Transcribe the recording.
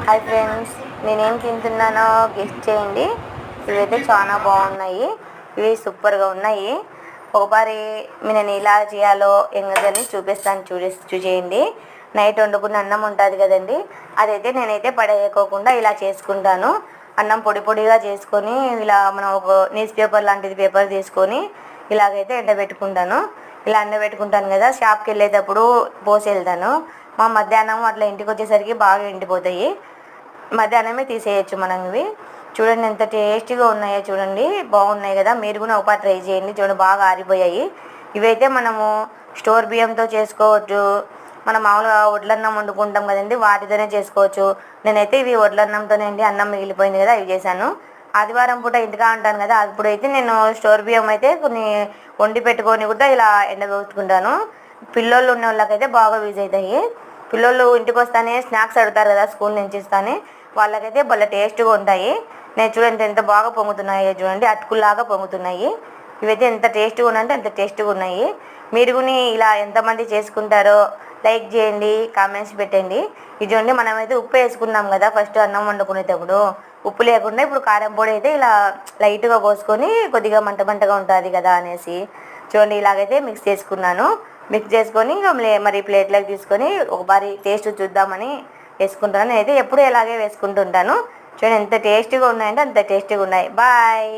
Hi friends, నేనేం తింటున్నానో guest చేయండి. ఇవైతే చాలా బాగున్నాయి. ఇవి సూపర్గా ఉన్నాయి. ఒకసారి నేను ఎలా చేయాలో ఎంగదని చూపిస్తాను, చూసేయండి. నైట్ వండుకున్న అన్నం ఉంటుంది కదండి, అదైతే నేనైతే పడేయకోకుండా ఇలా చేసుకుంటాను. అన్నం పొడి పొడిగా చేసుకొని ఇలా మనం ఒక న్యూస్ పేపర్ లాంటిది పేపర్ తీసుకొని ఇలాగైతే ఎండబెట్టుకుంటాను. ఇలా ఎండబెట్టుకుంటాను కదా, షాప్కి వెళ్ళేటప్పుడు పోసి వెళ్తాను. మా మధ్యాహ్నం అట్లా ఇంటికి వచ్చేసరికి బాగా ఎండిపోతాయి. మధ్యాహ్నమే తీసేయచ్చు మనం. ఇవి చూడండి ఎంత టేస్టీగా ఉన్నాయో, చూడండి బాగున్నాయి కదా. మీరు కూడా ఒకసారి ట్రై చేయండి. చూడండి బాగా ఆరిపోయాయి. ఇవైతే మనము స్టోర్ బియ్యంతో చేసుకోవచ్చు. మనం మామూలుగా వడ్లన్నం వండుకుంటాం కదండి, వాటితోనే చేసుకోవచ్చు. నేనైతే ఇవి వడ్లన్నంతోనే అండి, అన్నం మిగిలిపోయింది కదా ఇవి చేశాను. ఆదివారం పూట ఇంటిగా ఉంటాను కదా, అప్పుడైతే నేను స్టోర్ బియ్యం అయితే కొన్ని వండి పెట్టుకొని కూడా ఇలా ఎండబెట్టుకుంటాను. పిల్లోళ్ళు ఉన్న వాళ్ళకైతే బాగా యూజ్ అవుతాయి. పిల్లోళ్ళు ఇంటికి వస్తానే స్నాక్స్ అడుగుతారు కదా, స్కూల్ నుంచి ఇస్తానే, వాళ్ళకైతే భలే టేస్ట్గా ఉంటాయి. నేను చూడండి ఎంత బాగా పొంగుతున్నాయో, చూడండి అటుకులాగా పొంగుతున్నాయి. ఇవైతే ఎంత టేస్ట్గా ఉన్నాయంటే అంత టేస్ట్గా ఉన్నాయి. మీరు కూడా ఇలా ఎంతమంది చేసుకుంటారో లైక్ చేయండి, కామెంట్స్ పెట్టండి. ఇది చూడండి, మనమైతే ఉప్పు వేసుకున్నాం కదా ఫస్ట్ అన్నం వండుకునేటప్పుడు, ఉప్పు లేకుండా ఇప్పుడు కారం పొడి అయితే ఇలా లైట్గా పోసుకొని కొద్దిగా మంట మంటగా ఉంటుంది కదా అనేసి చూడండి ఇలాగైతే మిక్స్ చేసుకున్నాను. మిక్స్ చేసుకొని ఇంకా మరి ప్లేట్లోకి తీసుకొని ఒకసారి టేస్ట్ చూద్దామని వేసుకుంటాను. నేనైతే ఎప్పుడు ఇలాగే వేసుకుంటుంటాను. చూడండి ఎంత టేస్టీగా ఉన్నాయంటే అంత టేస్టీగా ఉన్నాయి. బాయ్.